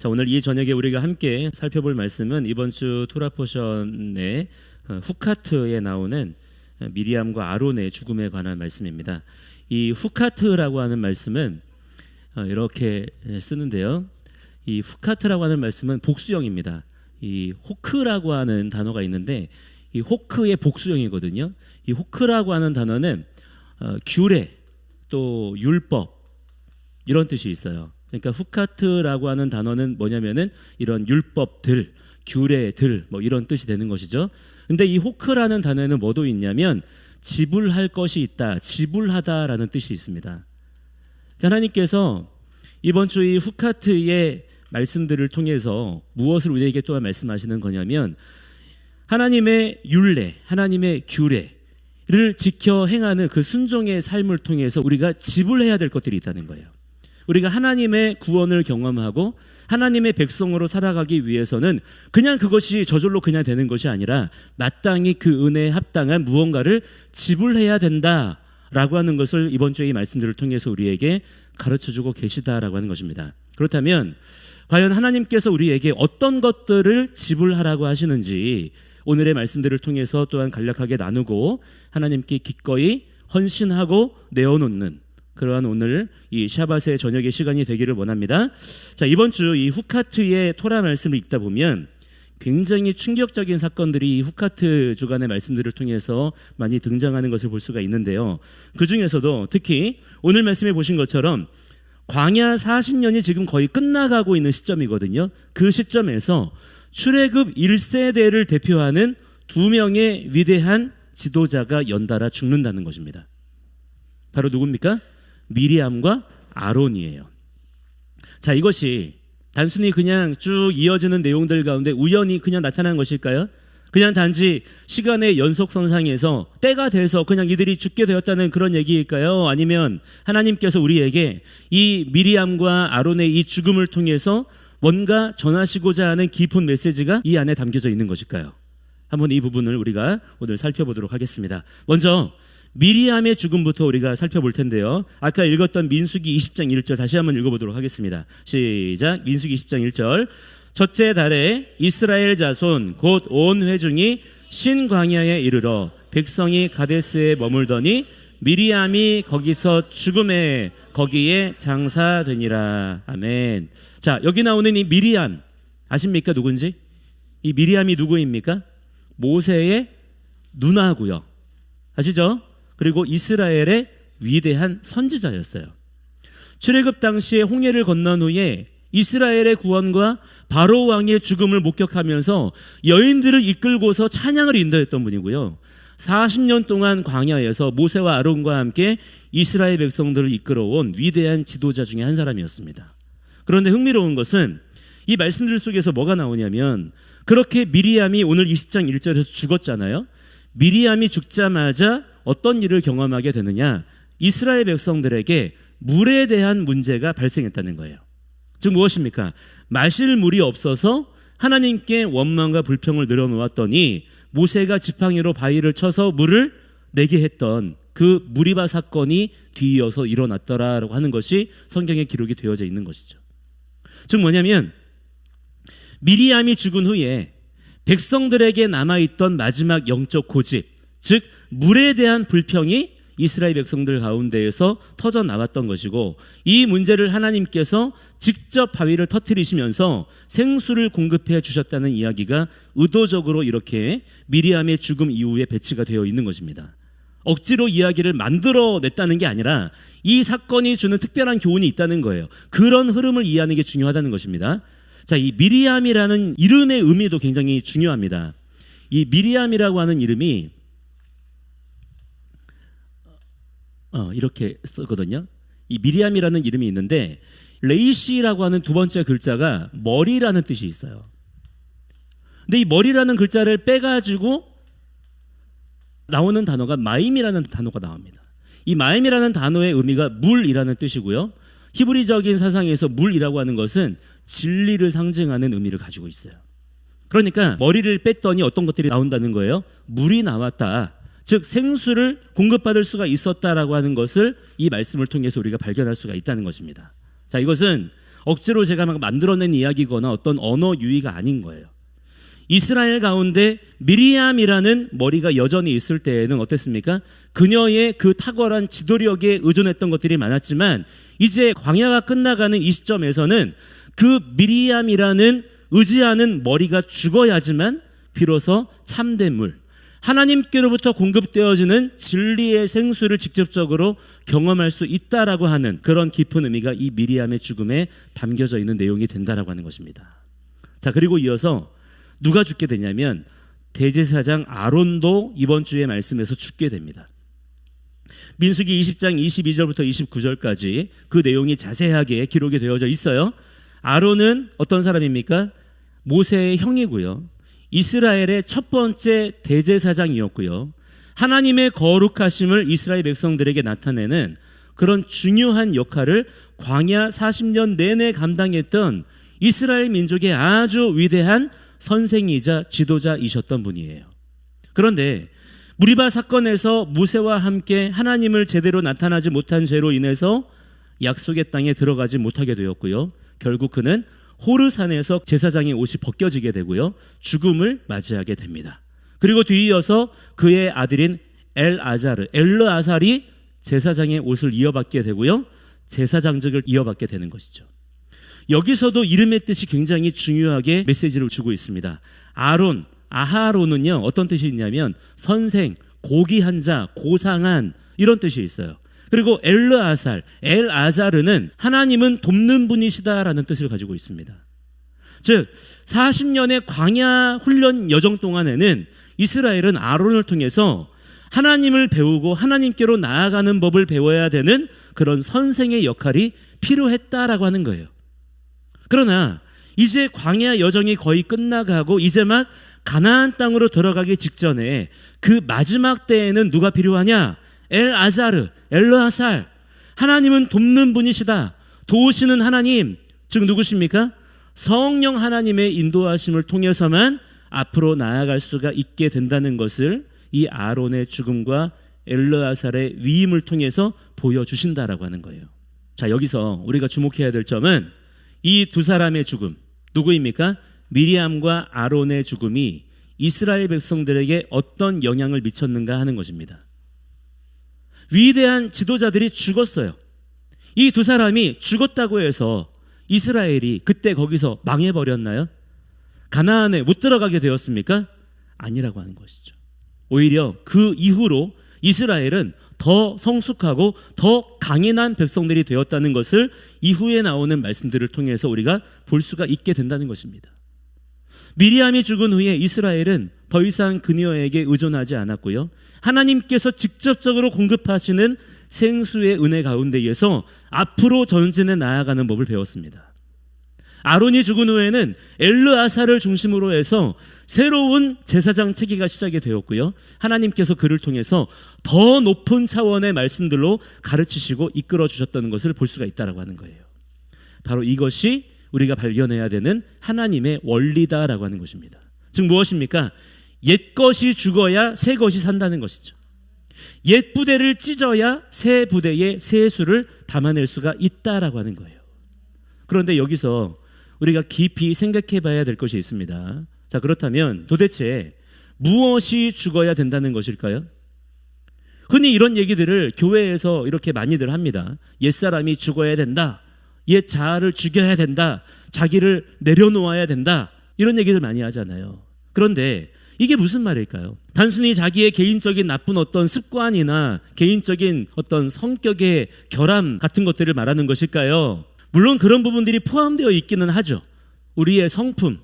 자, 오늘 이 저녁에 우리가 함께 살펴볼 말씀은 이번 주 토라 포션의 후카트에 나오는 미리암과 아론의 죽음에 관한 말씀입니다. 이 후카트라고 하는 말씀은 이렇게 쓰는데요. 이 후카트라고 하는 말씀은 복수형입니다. 이 호크라고 하는 단어가 있는데 이 호크의 복수형이거든요. 이 호크라고 하는 단어는 규례 또 율법 이런 뜻이 있어요. 그러니까 후카트라고 하는 단어는 뭐냐면은 이런 율법들, 규례들 뭐 이런 뜻이 되는 것이죠. 근데 이 호크라는 단어에는 뭐도 있냐면 지불할 것이 있다, 지불하다라는 뜻이 있습니다. 하나님께서 이번 주 이 후카트의 말씀들을 통해서 무엇을 우리에게 또한 말씀하시는 거냐면 하나님의 율례, 하나님의 규례를 지켜 행하는 그 순종의 삶을 통해서 우리가 지불해야 될 것들이 있다는 거예요. 우리가 하나님의 구원을 경험하고 하나님의 백성으로 살아가기 위해서는 그냥 그것이 저절로 그냥 되는 것이 아니라 마땅히 그 은혜에 합당한 무언가를 지불해야 된다라고 하는 것을 이번 주의 이 말씀들을 통해서 우리에게 가르쳐주고 계시다라고 하는 것입니다. 그렇다면 과연 하나님께서 우리에게 어떤 것들을 지불하라고 하시는지 오늘의 말씀들을 통해서 또한 간략하게 나누고 하나님께 기꺼이 헌신하고 내어놓는 그러한 오늘 이 샤밧의 저녁의 시간이 되기를 원합니다. 자, 이번 주 이 후카트의 토라 말씀을 읽다 보면 굉장히 충격적인 사건들이 이 후카트 주간의 말씀들을 통해서 많이 등장하는 것을 볼 수가 있는데요. 그 중에서도 특히 오늘 말씀해 보신 것처럼 광야 40년이 지금 거의 끝나가고 있는 시점이거든요. 그 시점에서 출애굽 1세대를 대표하는 두 명의 위대한 지도자가 연달아 죽는다는 것입니다. 바로 누굽니까? 미리암과 아론이에요. 자, 이것이 단순히 그냥 쭉 이어지는 내용들 가운데 우연히 그냥 나타난 것일까요? 그냥 단지 시간의 연속선상에서 때가 돼서 그냥 이들이 죽게 되었다는 그런 얘기일까요? 아니면 하나님께서 우리에게 이 미리암과 아론의 이 죽음을 통해서 뭔가 전하시고자 하는 깊은 메시지가 이 안에 담겨져 있는 것일까요? 한번 이 부분을 우리가 오늘 살펴보도록 하겠습니다. 먼저 미리암의 죽음부터 우리가 살펴볼 텐데요. 아까 읽었던 민수기 20장 1절 다시 한번 읽어보도록 하겠습니다. 시작. 민수기 20장 1절. 첫째 달에 이스라엘 자손 곧 온 회중이 신광야에 이르러 백성이 가데스에 머물더니 미리암이 거기서 죽음에 거기에 장사되니라. 아멘. 자, 여기 나오는 이 미리암 아십니까? 누군지? 이 미리암이 누구입니까? 모세의 누나고요. 아시죠? 그리고 이스라엘의 위대한 선지자였어요. 출애굽 당시에 홍해를 건넌 후에 이스라엘의 구원과 바로 왕의 죽음을 목격하면서 여인들을 이끌고서 찬양을 인도했던 분이고요. 40년 동안 광야에서 모세와 아론과 함께 이스라엘 백성들을 이끌어온 위대한 지도자 중에 한 사람이었습니다. 그런데 흥미로운 것은 이 말씀들 속에서 뭐가 나오냐면 그렇게 미리암이 오늘 20장 1절에서 죽었잖아요. 미리암이 죽자마자 어떤 일을 경험하게 되느냐? 이스라엘 백성들에게 물에 대한 문제가 발생했다는 거예요. 즉 무엇입니까? 마실 물이 없어서 하나님께 원망과 불평을 늘어놓았더니 모세가 지팡이로 바위를 쳐서 물을 내게 했던 그 무리바 사건이 뒤이어서 일어났더라라고 하는 것이 성경에 기록이 되어져 있는 것이죠. 즉 뭐냐면 미리암이 죽은 후에 백성들에게 남아있던 마지막 영적 고집, 즉 물에 대한 불평이 이스라엘 백성들 가운데에서 터져 나왔던 것이고 이 문제를 하나님께서 직접 바위를 터뜨리시면서 생수를 공급해 주셨다는 이야기가 의도적으로 이렇게 미리암의 죽음 이후에 배치가 되어 있는 것입니다. 억지로 이야기를 만들어냈다는 게 아니라 이 사건이 주는 특별한 교훈이 있다는 거예요. 그런 흐름을 이해하는 게 중요하다는 것입니다. 자, 이 미리암이라는 이름의 의미도 굉장히 중요합니다. 이 미리암이라고 하는 이름이 이렇게 쓰거든요. 이 미리암이라는 이름이 있는데 레이시라고 하는 두 번째 글자가 머리라는 뜻이 있어요. 근데 이 머리라는 글자를 빼가지고 나오는 단어가 마임이라는 단어가 나옵니다. 이 마임이라는 단어의 의미가 물이라는 뜻이고요. 히브리적인 사상에서 물이라고 하는 것은 진리를 상징하는 의미를 가지고 있어요. 그러니까 머리를 뺐더니 어떤 것들이 나온다는 거예요? 물이 나왔다. 즉 생수를 공급받을 수가 있었다라고 하는 것을 이 말씀을 통해서 우리가 발견할 수가 있다는 것입니다. 자, 이것은 억지로 제가 막 만들어낸 이야기거나 어떤 언어 유희가 아닌 거예요. 이스라엘 가운데 미리암이라는 머리가 여전히 있을 때에는 어땠습니까? 그녀의 그 탁월한 지도력에 의존했던 것들이 많았지만 이제 광야가 끝나가는 이 시점에서는 그 미리암이라는 의지하는 머리가 죽어야지만 비로소 참된 물, 하나님께로부터 공급되어지는 진리의 생수를 직접적으로 경험할 수 있다라고 하는 그런 깊은 의미가 이 미리암의 죽음에 담겨져 있는 내용이 된다라고 하는 것입니다. 자, 그리고 이어서 누가 죽게 되냐면 대제사장 아론도 이번 주의 말씀에서 죽게 됩니다. 민수기 20장 22절부터 29절까지 그 내용이 자세하게 기록이 되어져 있어요. 아론은 어떤 사람입니까? 모세의 형이고요. 이스라엘의 첫 번째 대제사장이었고요. 하나님의 거룩하심을 이스라엘 백성들에게 나타내는 그런 중요한 역할을 광야 40년 내내 감당했던 이스라엘 민족의 아주 위대한 선생이자 지도자이셨던 분이에요. 그런데 무리바 사건에서 모세와 함께 하나님을 제대로 나타나지 못한 죄로 인해서 약속의 땅에 들어가지 못하게 되었고요. 결국 그는 호르산에서 제사장의 옷이 벗겨지게 되고요. 죽음을 맞이하게 됩니다. 그리고 뒤이어서 그의 아들인 엘르아살이 제사장의 옷을 이어받게 되고요. 제사장직을 이어받게 되는 것이죠. 여기서도 이름의 뜻이 굉장히 중요하게 메시지를 주고 있습니다. 아하론은요, 어떤 뜻이 있냐면 선생, 고귀한 자, 고상한 이런 뜻이 있어요. 그리고 엘아자르는 하나님은 돕는 분이시다라는 뜻을 가지고 있습니다. 즉 40년의 광야 훈련 여정 동안에는 이스라엘은 아론을 통해서 하나님을 배우고 하나님께로 나아가는 법을 배워야 되는 그런 선생의 역할이 필요했다라고 하는 거예요. 그러나 이제 광야 여정이 거의 끝나가고 이제 막 가나안 땅으로 들어가기 직전에 그 마지막 때에는 누가 필요하냐? 엘르아살, 하나님은 돕는 분이시다. 도우시는 하나님, 즉 누구십니까? 성령 하나님의 인도하심을 통해서만 앞으로 나아갈 수가 있게 된다는 것을 이 아론의 죽음과 엘르아살의 위임을 통해서 보여주신다라고 하는 거예요. 자, 여기서 우리가 주목해야 될 점은 이 두 사람의 죽음, 누구입니까? 미리암과 아론의 죽음이 이스라엘 백성들에게 어떤 영향을 미쳤는가 하는 것입니다. 위대한 지도자들이 죽었어요. 이 두 사람이 죽었다고 해서 이스라엘이 그때 거기서 망해버렸나요? 가나안에 못 들어가게 되었습니까? 아니라고 하는 것이죠. 오히려 그 이후로 이스라엘은 더 성숙하고 더 강인한 백성들이 되었다는 것을 이후에 나오는 말씀들을 통해서 우리가 볼 수가 있게 된다는 것입니다. 미리암이 죽은 후에 이스라엘은 더 이상 그녀에게 의존하지 않았고요. 하나님께서 직접적으로 공급하시는 생수의 은혜 가운데에서 앞으로 전진해 나아가는 법을 배웠습니다. 아론이 죽은 후에는 엘르아살을 중심으로 해서 새로운 제사장 체계가 시작이 되었고요. 하나님께서 그를 통해서 더 높은 차원의 말씀들로 가르치시고 이끌어 주셨다는 것을 볼 수가 있다라고 하는 거예요. 바로 이것이 우리가 발견해야 되는 하나님의 원리다라고 하는 것입니다. 즉 무엇입니까? 옛 것이 죽어야 새 것이 산다는 것이죠. 옛 부대를 찢어야 새 부대의 새 수를 담아낼 수가 있다라고 하는 거예요. 그런데 여기서 우리가 깊이 생각해 봐야 될 것이 있습니다. 자, 그렇다면 도대체 무엇이 죽어야 된다는 것일까요? 흔히 이런 얘기들을 교회에서 이렇게 많이들 합니다. 옛사람이 죽어야 된다. 옛 자아를 죽여야 된다. 자기를 내려놓아야 된다. 이런 얘기들 많이 하잖아요. 그런데 이게 무슨 말일까요? 단순히 자기의 개인적인 나쁜 어떤 습관이나 개인적인 어떤 성격의 결함 같은 것들을 말하는 것일까요? 물론 그런 부분들이 포함되어 있기는 하죠. 우리의 성품,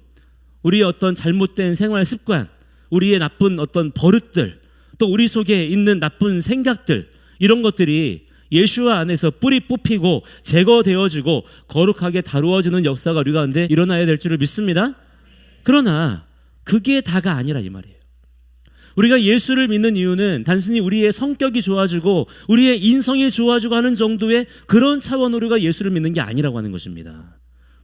우리의 어떤 잘못된 생활 습관, 우리의 나쁜 어떤 버릇들, 또 우리 속에 있는 나쁜 생각들, 이런 것들이 예수와 안에서 뿌리 뽑히고 제거되어지고 거룩하게 다루어지는 역사가 우리 가운데 일어나야 될 줄을 믿습니다. 그러나 그게 다가 아니라 이 말이에요. 우리가 예수를 믿는 이유는 단순히 우리의 성격이 좋아지고 우리의 인성이 좋아지고 하는 정도의 그런 차원으로 우리가 예수를 믿는 게 아니라고 하는 것입니다.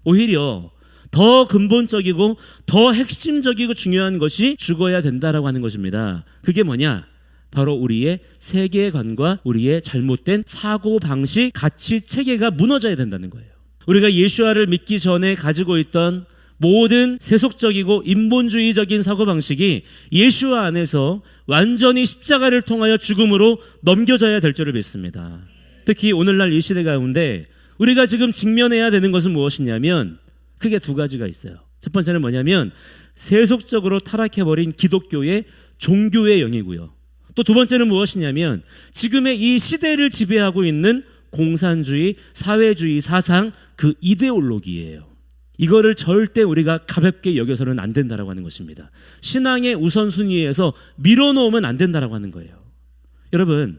오히려 더 근본적이고 더 핵심적이고 중요한 것이 죽어야 된다라고 하는 것입니다. 그게 뭐냐? 바로 우리의 세계관과 우리의 잘못된 사고방식, 가치 체계가 무너져야 된다는 거예요. 우리가 예수와를 믿기 전에 가지고 있던 모든 세속적이고 인본주의적인 사고방식이 예수와 안에서 완전히 십자가를 통하여 죽음으로 넘겨져야 될 줄을 믿습니다. 특히 오늘날 이 시대 가운데 우리가 지금 직면해야 되는 것은 무엇이냐면 크게 두 가지가 있어요. 첫 번째는 뭐냐면 세속적으로 타락해버린 기독교의 종교의 영이고요. 또 두 번째는 무엇이냐면 지금의 이 시대를 지배하고 있는 공산주의, 사회주의 사상, 그 이데올로기예요. 이거를 절대 우리가 가볍게 여겨서는 안 된다라고 하는 것입니다. 신앙의 우선순위에서 밀어놓으면 안 된다라고 하는 거예요. 여러분,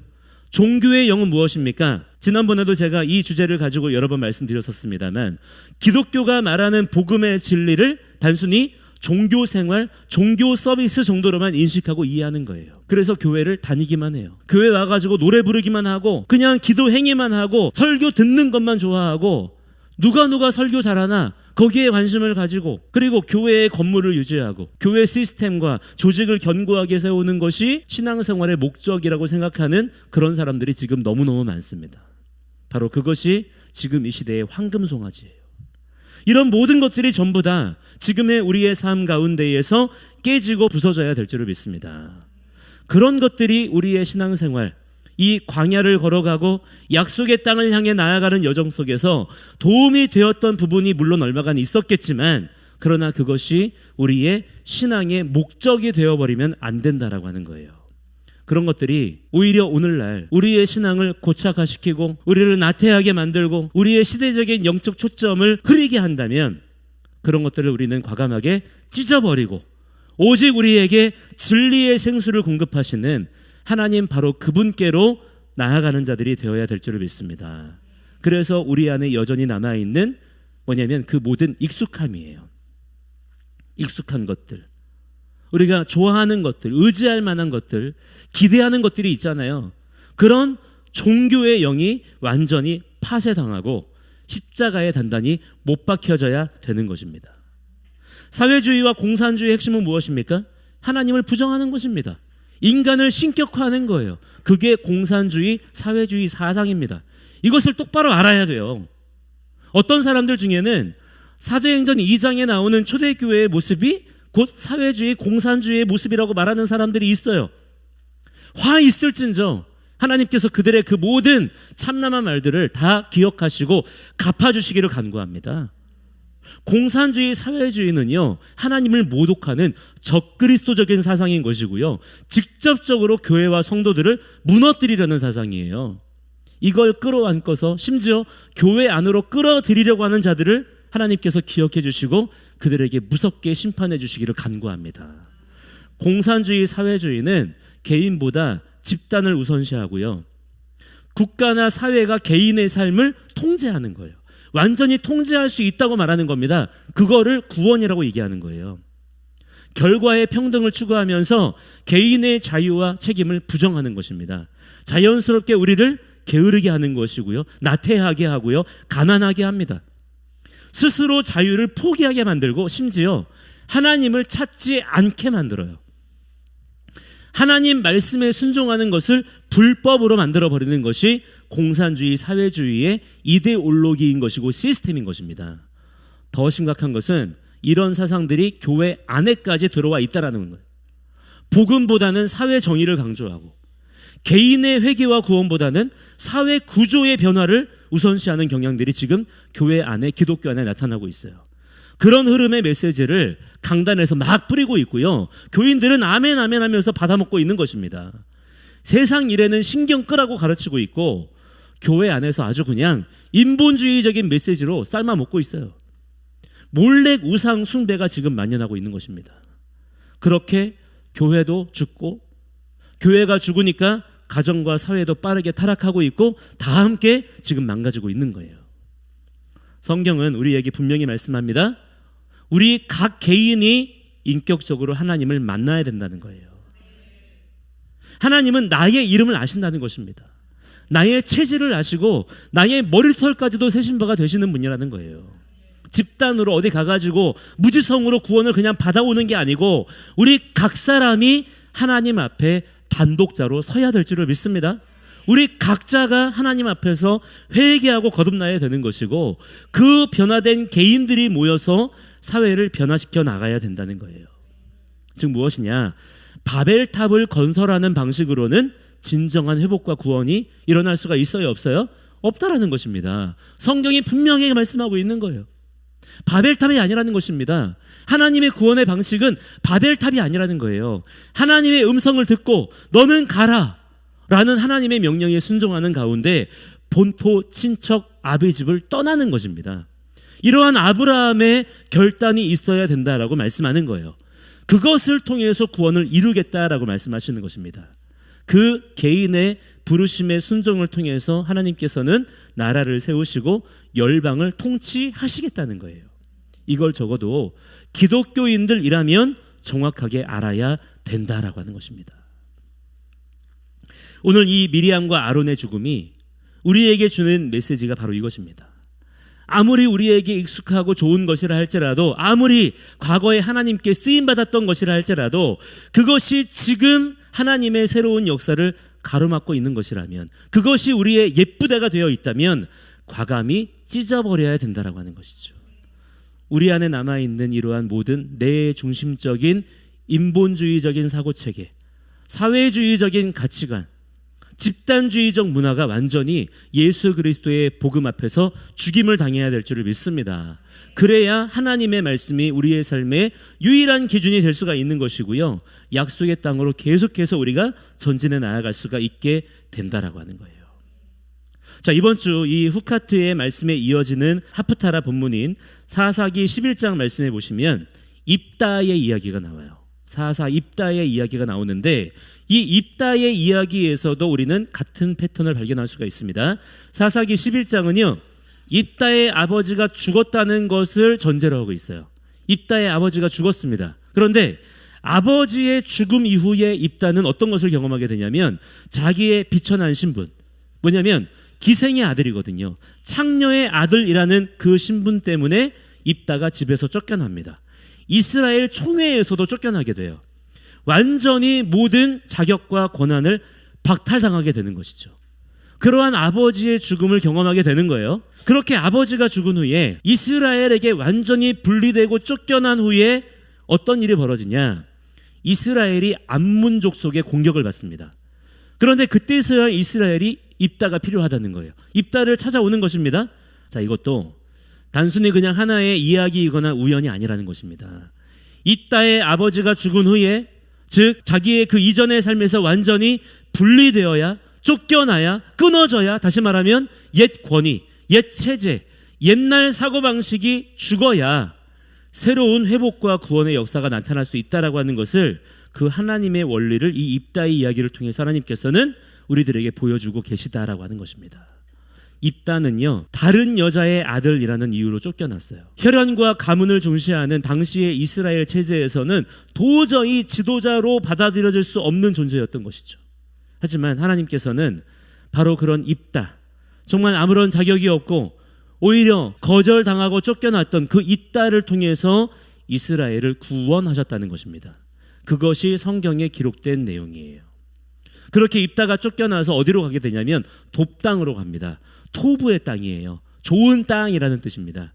종교의 영은 무엇입니까? 지난번에도 제가 이 주제를 가지고 여러 번 말씀드렸었습니다만 기독교가 말하는 복음의 진리를 단순히 종교 생활, 종교 서비스 정도로만 인식하고 이해하는 거예요. 그래서 교회를 다니기만 해요. 교회 와가지고 노래 부르기만 하고 그냥 기도 행위만 하고 설교 듣는 것만 좋아하고 누가 설교 잘하나 거기에 관심을 가지고 그리고 교회의 건물을 유지하고 교회 시스템과 조직을 견고하게 세우는 것이 신앙생활의 목적이라고 생각하는 그런 사람들이 지금 너무너무 많습니다. 바로 그것이 지금 이 시대의 황금송아지예요. 이런 모든 것들이 전부 다 지금의 우리의 삶 가운데에서 깨지고 부서져야 될 줄을 믿습니다. 그런 것들이 우리의 신앙생활, 이 광야를 걸어가고 약속의 땅을 향해 나아가는 여정 속에서 도움이 되었던 부분이 물론 얼마간 있었겠지만 그러나 그것이 우리의 신앙의 목적이 되어버리면 안 된다라고 하는 거예요. 그런 것들이 오히려 오늘날 우리의 신앙을 고착화시키고 우리를 나태하게 만들고 우리의 시대적인 영적 초점을 흐리게 한다면 그런 것들을 우리는 과감하게 찢어버리고 오직 우리에게 진리의 생수를 공급하시는 하나님 바로 그분께로 나아가는 자들이 되어야 될 줄을 믿습니다. 그래서 우리 안에 여전히 남아있는 뭐냐면 그 모든 익숙함이에요. 익숙한 것들, 우리가 좋아하는 것들, 의지할 만한 것들, 기대하는 것들이 있잖아요. 그런 종교의 영이 완전히 파쇄당하고 십자가에 단단히 못 박혀져야 되는 것입니다. 사회주의와 공산주의의 핵심은 무엇입니까? 하나님을 부정하는 것입니다. 인간을 신격화하는 거예요. 그게 공산주의, 사회주의 사상입니다. 이것을 똑바로 알아야 돼요. 어떤 사람들 중에는 사도행전 2장에 나오는 초대교회의 모습이 곧 사회주의, 공산주의의 모습이라고 말하는 사람들이 있어요. 화 있을진저 하나님께서 그들의 그 모든 참남한 말들을 다 기억하시고 갚아주시기를 간구합니다. 공산주의, 사회주의는요 하나님을 모독하는 적그리스도적인 사상인 것이고요 직접적으로 교회와 성도들을 무너뜨리려는 사상이에요. 이걸 끌어안고서 심지어 교회 안으로 끌어들이려고 하는 자들을 하나님께서 기억해 주시고 그들에게 무섭게 심판해 주시기를 간구합니다. 공산주의, 사회주의는 개인보다 집단을 우선시하고요 국가나 사회가 개인의 삶을 통제하는 거예요. 완전히 통제할 수 있다고 말하는 겁니다. 그거를 구원이라고 얘기하는 거예요. 결과의 평등을 추구하면서 개인의 자유와 책임을 부정하는 것입니다. 자연스럽게 우리를 게으르게 하는 것이고요 나태하게 하고요 가난하게 합니다. 스스로 자유를 포기하게 만들고 심지어 하나님을 찾지 않게 만들어요. 하나님 말씀에 순종하는 것을 불법으로 만들어버리는 것이 공산주의, 사회주의의 이데올로기인 것이고 시스템인 것입니다. 더 심각한 것은 이런 사상들이 교회 안에까지 들어와 있다는 거예요. 복음보다는 사회 정의를 강조하고 개인의 회개와 구원보다는 사회 구조의 변화를 우선시하는 경향들이 지금 교회 안에, 기독교 안에 나타나고 있어요. 그런 흐름의 메시지를 강단에서 막 뿌리고 있고요 교인들은 아멘 아멘 하면서 받아먹고 있는 것입니다. 세상 일에는 신경 끄라고 가르치고 있고 교회 안에서 아주 그냥 인본주의적인 메시지로 삶아 먹고 있어요. 몰래 우상 숭배가 지금 만연하고 있는 것입니다. 그렇게 교회도 죽고 교회가 죽으니까 가정과 사회도 빠르게 타락하고 있고 다 함께 지금 망가지고 있는 거예요. 성경은 우리에게 분명히 말씀합니다. 우리 각 개인이 인격적으로 하나님을 만나야 된다는 거예요. 하나님은 나의 이름을 아신다는 것입니다. 나의 체질을 아시고 나의 머리털까지도 세신 바가 되시는 분이라는 거예요. 집단으로 어디 가가지고 무지성으로 구원을 그냥 받아오는 게 아니고 우리 각 사람이 하나님 앞에 단독자로 서야 될 줄을 믿습니다. 우리 각자가 하나님 앞에서 회개하고 거듭나야 되는 것이고, 그 변화된 개인들이 모여서 사회를 변화시켜 나가야 된다는 거예요. 즉 무엇이냐? 바벨탑을 건설하는 방식으로는 진정한 회복과 구원이 일어날 수가 있어요, 없어요? 없다라는 것입니다. 성경이 분명히 말씀하고 있는 거예요. 바벨탑이 아니라는 것입니다. 하나님의 구원의 방식은 바벨탑이 아니라는 거예요. 하나님의 음성을 듣고 너는 가라 라는 하나님의 명령에 순종하는 가운데 본토 친척 아비 집을 떠나는 것입니다. 이러한 아브라함의 결단이 있어야 된다라고 말씀하는 거예요. 그것을 통해서 구원을 이루겠다라고 말씀하시는 것입니다. 그 개인의 부르심의 순종을 통해서 하나님께서는 나라를 세우시고 열방을 통치하시겠다는 거예요. 이걸 적어도 기독교인들이라면 정확하게 알아야 된다라고 하는 것입니다. 오늘 이 미리암과 아론의 죽음이 우리에게 주는 메시지가 바로 이것입니다. 아무리 우리에게 익숙하고 좋은 것이라 할지라도, 아무리 과거에 하나님께 쓰임받았던 것이라 할지라도, 그것이 지금 하나님의 새로운 역사를 가로막고 있는 것이라면, 그것이 우리의 옛부대가 되어 있다면 과감히 찢어버려야 된다라고 하는 것이죠. 우리 안에 남아있는 이러한 모든 내 중심적인 인본주의적인 사고체계, 사회주의적인 가치관, 집단주의적 문화가 완전히 예수 그리스도의 복음 앞에서 죽임을 당해야 될 줄을 믿습니다. 그래야 하나님의 말씀이 우리의 삶의 유일한 기준이 될 수가 있는 것이고요, 약속의 땅으로 계속해서 우리가 전진해 나아갈 수가 있게 된다라고 하는 거예요. 자, 이번 주 이 후카트의 말씀에 이어지는 하프타라 본문인 사사기 11장 말씀해 보시면 입다의 이야기가 나와요. 사사 입다의 이야기가 나오는데, 이 입다의 이야기에서도 우리는 같은 패턴을 발견할 수가 있습니다. 사사기 11장은요, 입다의 아버지가 죽었다는 것을 전제로 하고 있어요. 입다의 아버지가 죽었습니다. 그런데 아버지의 죽음 이후에 입다는 어떤 것을 경험하게 되냐면, 자기의 비천한 신분, 뭐냐면 기생의 아들이거든요. 창녀의 아들이라는 그 신분 때문에 입다가 집에서 쫓겨납니다. 이스라엘 총회에서도 쫓겨나게 돼요. 완전히 모든 자격과 권한을 박탈당하게 되는 것이죠. 그러한 아버지의 죽음을 경험하게 되는 거예요. 그렇게 아버지가 죽은 후에 이스라엘에게 완전히 분리되고 쫓겨난 후에 어떤 일이 벌어지냐? 이스라엘이 암몬 족속의 공격을 받습니다. 그런데 그때서야 이스라엘이 입다가 필요하다는 거예요. 입다를 찾아오는 것입니다. 자, 이것도 단순히 그냥 하나의 이야기이거나 우연이 아니라는 것입니다. 입다의 아버지가 죽은 후에, 즉 자기의 그 이전의 삶에서 완전히 분리되어야, 쫓겨나야, 끊어져야, 다시 말하면 옛 권위, 옛 체제, 옛날 사고방식이 죽어야 새로운 회복과 구원의 역사가 나타날 수 있다라고 하는 것을, 그 하나님의 원리를 이 입다의 이야기를 통해서 하나님께서는 우리들에게 보여주고 계시다라고 하는 것입니다. 입다는요, 다른 여자의 아들이라는 이유로 쫓겨났어요. 혈연과 가문을 중시하는 당시의 이스라엘 체제에서는 도저히 지도자로 받아들여질 수 없는 존재였던 것이죠. 하지만 하나님께서는 바로 그런 입다, 정말 아무런 자격이 없고 오히려 거절당하고 쫓겨났던 그 입다를 통해서 이스라엘을 구원하셨다는 것입니다. 그것이 성경에 기록된 내용이에요. 그렇게 입다가 쫓겨나서 어디로 가게 되냐면 돕당으로 갑니다. 토부의 땅이에요. 좋은 땅이라는 뜻입니다.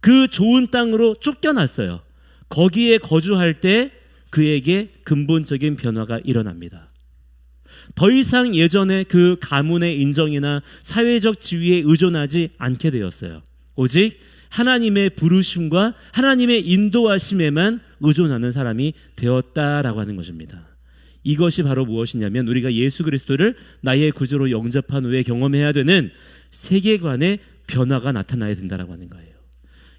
그 좋은 땅으로 쫓겨났어요. 거기에 거주할 때 그에게 근본적인 변화가 일어납니다. 더 이상 예전의 그 가문의 인정이나 사회적 지위에 의존하지 않게 되었어요. 오직 하나님의 부르심과 하나님의 인도하심에만 의존하는 사람이 되었다라고 하는 것입니다. 이것이 바로 무엇이냐면, 우리가 예수 그리스도를 나의 구주로 영접한 후에 경험해야 되는 세계관의 변화가 나타나야 된다라고 하는 거예요.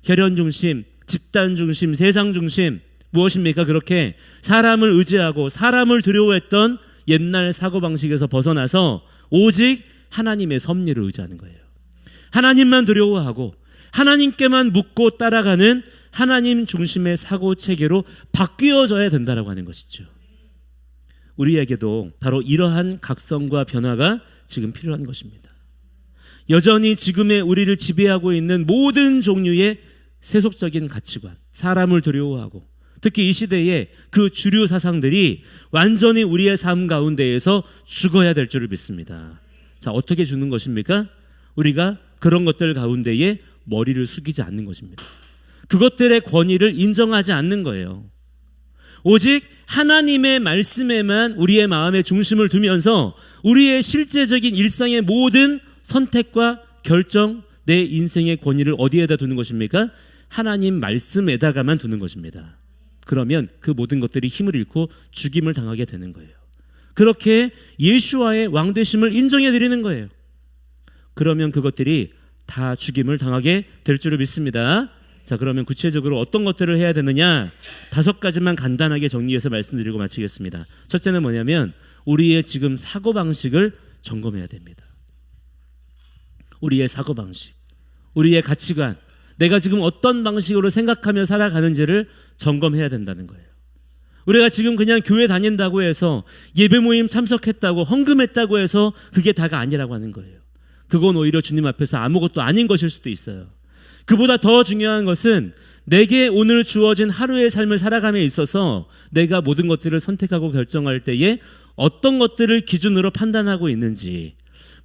혈연 중심, 집단 중심, 세상 중심, 무엇입니까? 그렇게 사람을 의지하고 사람을 두려워했던 옛날 사고방식에서 벗어나서 오직 하나님의 섭리를 의지하는 거예요. 하나님만 두려워하고 하나님께만 묻고 따라가는 하나님 중심의 사고체계로 바뀌어져야 된다라고 하는 것이죠. 우리에게도 바로 이러한 각성과 변화가 지금 필요한 것입니다. 여전히 지금의 우리를 지배하고 있는 모든 종류의 세속적인 가치관, 사람을 두려워하고 특히 이 시대의 그 주류 사상들이 완전히 우리의 삶 가운데에서 죽어야 될 줄을 믿습니다. 자, 어떻게 주는 것입니까? 우리가 그런 것들 가운데에 머리를 숙이지 않는 것입니다. 그것들의 권위를 인정하지 않는 거예요. 오직 하나님의 말씀에만 우리의 마음의 중심을 두면서 우리의 실제적인 일상의 모든 선택과 결정, 내 인생의 권위를 어디에다 두는 것입니까? 하나님 말씀에다가만 두는 것입니다. 그러면 그 모든 것들이 힘을 잃고 죽임을 당하게 되는 거예요. 그렇게 예수와의 왕되심을 인정해 드리는 거예요. 그러면 그것들이 다 죽임을 당하게 될 줄을 믿습니다. 자, 그러면 구체적으로 어떤 것들을 해야 되느냐? 5가지만 간단하게 정리해서 말씀드리고 마치겠습니다. 첫째는 뭐냐면 우리의 지금 사고방식을 점검해야 됩니다. 우리의 사고방식, 우리의 가치관, 내가 지금 어떤 방식으로 생각하며 살아가는지를 점검해야 된다는 거예요. 우리가 지금 그냥 교회 다닌다고 해서 예배 모임 참석했다고 헌금했다고 해서 그게 다가 아니라고 하는 거예요. 그건 오히려 주님 앞에서 아무것도 아닌 것일 수도 있어요. 그보다 더 중요한 것은 내게 오늘 주어진 하루의 삶을 살아감에 있어서 내가 모든 것들을 선택하고 결정할 때에 어떤 것들을 기준으로 판단하고 있는지,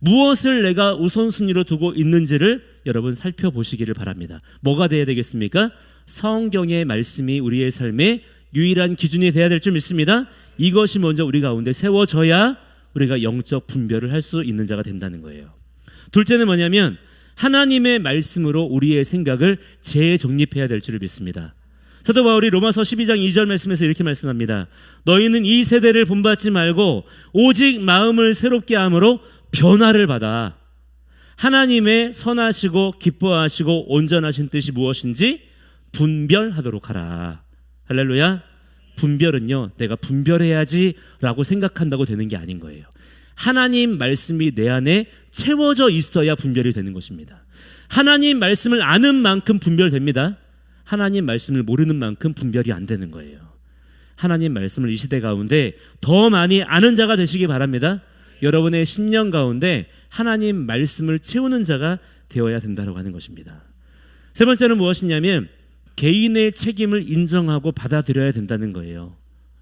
무엇을 내가 우선순위로 두고 있는지를 여러분 살펴보시기를 바랍니다. 뭐가 돼야 되겠습니까? 성경의 말씀이 우리의 삶의 유일한 기준이 돼야 될 줄 믿습니다. 이것이 먼저 우리 가운데 세워져야 우리가 영적 분별을 할 수 있는 자가 된다는 거예요. 둘째는 뭐냐면 하나님의 말씀으로 우리의 생각을 재정립해야 될 줄을 믿습니다. 사도 바울이 로마서 12장 2절 말씀에서 이렇게 말씀합니다. 너희는 이 세대를 본받지 말고 오직 마음을 새롭게 함으로 변화를 받아 하나님의 선하시고 기뻐하시고 온전하신 뜻이 무엇인지 분별하도록 하라. 할렐루야. 분별은요, 내가 분별해야지 라고 생각한다고 되는 게 아닌 거예요. 하나님 말씀이 내 안에 채워져 있어야 분별이 되는 것입니다. 하나님 말씀을 아는 만큼 분별됩니다. 하나님 말씀을 모르는 만큼 분별이 안 되는 거예요. 하나님 말씀을 이 시대 가운데 더 많이 아는 자가 되시기 바랍니다. 여러분의 심령 가운데 하나님 말씀을 채우는 자가 되어야 된다고 하는 것입니다. 세 번째는 무엇이냐면 개인의 책임을 인정하고 받아들여야 된다는 거예요.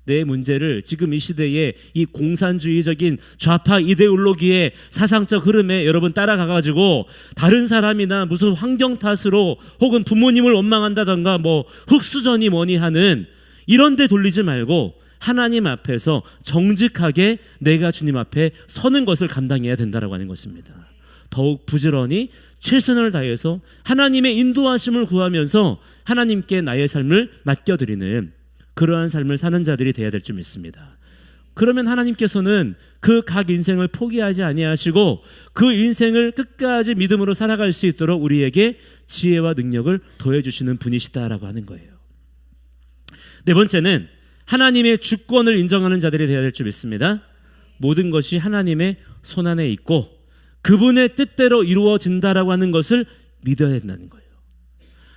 내 문제를 지금 이 시대에 이 공산주의적인 좌파 이데올로기의 사상적 흐름에 여러분 따라가가지고 다른 사람이나 무슨 환경 탓으로 혹은 부모님을 원망한다던가 뭐 흙수저니 뭐니 하는 이런 데 돌리지 말고 하나님 앞에서 정직하게 내가 주님 앞에 서는 것을 감당해야 된다라고 하는 것입니다. 더욱 부지런히 최선을 다해서 하나님의 인도하심을 구하면서 하나님께 나의 삶을 맡겨드리는 그러한 삶을 사는 자들이 되어야 될 줄 믿습니다. 그러면 하나님께서는 그 각 인생을 포기하지 아니하시고 그 인생을 끝까지 믿음으로 살아갈 수 있도록 우리에게 지혜와 능력을 더해주시는 분이시다라고 하는 거예요. 네 번째는 하나님의 주권을 인정하는 자들이 되어야 될 줄 믿습니다. 모든 것이 하나님의 손안에 있고 그분의 뜻대로 이루어진다라고 하는 것을 믿어야 된다는 거예요.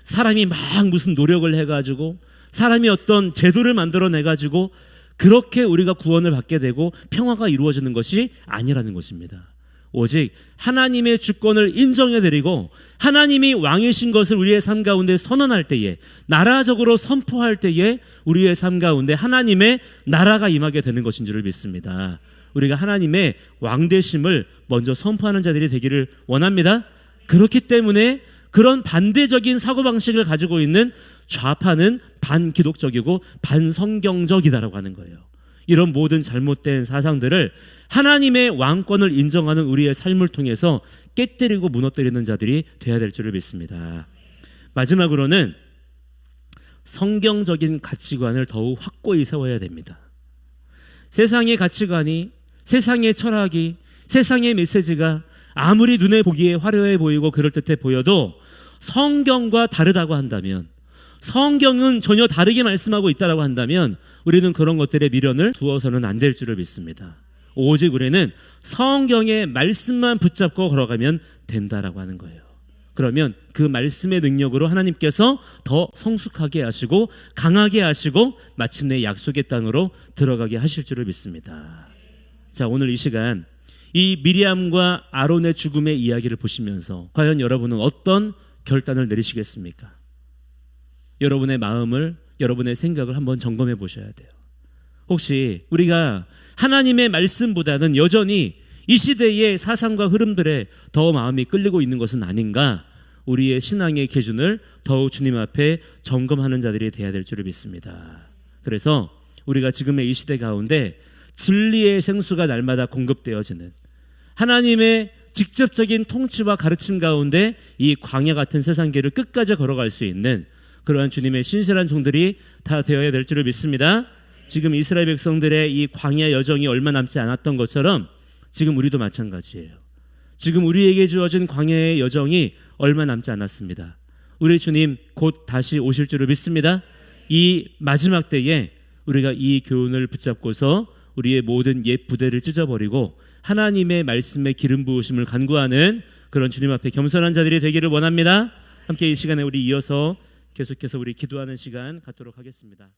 사람이 막 무슨 노력을 해가지고 사람이 어떤 제도를 만들어내가지고 그렇게 우리가 구원을 받게 되고 평화가 이루어지는 것이 아니라는 것입니다. 오직 하나님의 주권을 인정해드리고 하나님이 왕이신 것을 우리의 삶 가운데 선언할 때에, 나라적으로 선포할 때에 우리의 삶 가운데 하나님의 나라가 임하게 되는 것인 줄을 믿습니다. 우리가 하나님의 왕되심을 먼저 선포하는 자들이 되기를 원합니다. 그렇기 때문에 그런 반대적인 사고방식을 가지고 있는 좌파는 반기독적이고 반성경적이다라고 하는 거예요. 이런 모든 잘못된 사상들을 하나님의 왕권을 인정하는 우리의 삶을 통해서 깨뜨리고 무너뜨리는 자들이 되어야 될 줄을 믿습니다. 마지막으로는 성경적인 가치관을 더욱 확고히 세워야 됩니다. 세상의 가치관이, 세상의 철학이, 세상의 메시지가 아무리 눈에 보기에 화려해 보이고 그럴듯해 보여도 성경과 다르다고 한다면, 성경은 전혀 다르게 말씀하고 있다고 한다면 우리는 그런 것들에 미련을 두어서는 안 될 줄을 믿습니다. 오직 우리는 성경의 말씀만 붙잡고 걸어가면 된다라고 하는 거예요. 그러면 그 말씀의 능력으로 하나님께서 더 성숙하게 하시고 강하게 하시고 마침내 약속의 땅으로 들어가게 하실 줄을 믿습니다. 자, 오늘 이 시간 이 미리암과 아론의 죽음의 이야기를 보시면서 과연 여러분은 어떤 결단을 내리시겠습니까? 여러분의 마음을, 여러분의 생각을 한번 점검해 보셔야 돼요. 혹시 우리가 하나님의 말씀보다는 여전히 이 시대의 사상과 흐름들에 더 마음이 끌리고 있는 것은 아닌가? 우리의 신앙의 기준을 더욱 주님 앞에 점검하는 자들이 되어야 될 줄을 믿습니다. 그래서 우리가 지금의 이 시대 가운데 진리의 생수가 날마다 공급되어지는 하나님의 직접적인 통치와 가르침 가운데 이 광야 같은 세상길을 끝까지 걸어갈 수 있는 그러한 주님의 신실한 종들이 다 되어야 될 줄을 믿습니다. 지금 이스라엘 백성들의 이 광야 여정이 얼마 남지 않았던 것처럼 지금 우리도 마찬가지예요. 지금 우리에게 주어진 광야의 여정이 얼마 남지 않았습니다. 우리 주님 곧 다시 오실 줄을 믿습니다. 이 마지막 때에 우리가 이 교훈을 붙잡고서 우리의 모든 옛 부대를 찢어버리고 하나님의 말씀에 기름 부으심을 간구하는 그런 주님 앞에 겸손한 자들이 되기를 원합니다. 함께 이 시간에 우리 이어서 계속해서 우리 기도하는 시간 갖도록 하겠습니다.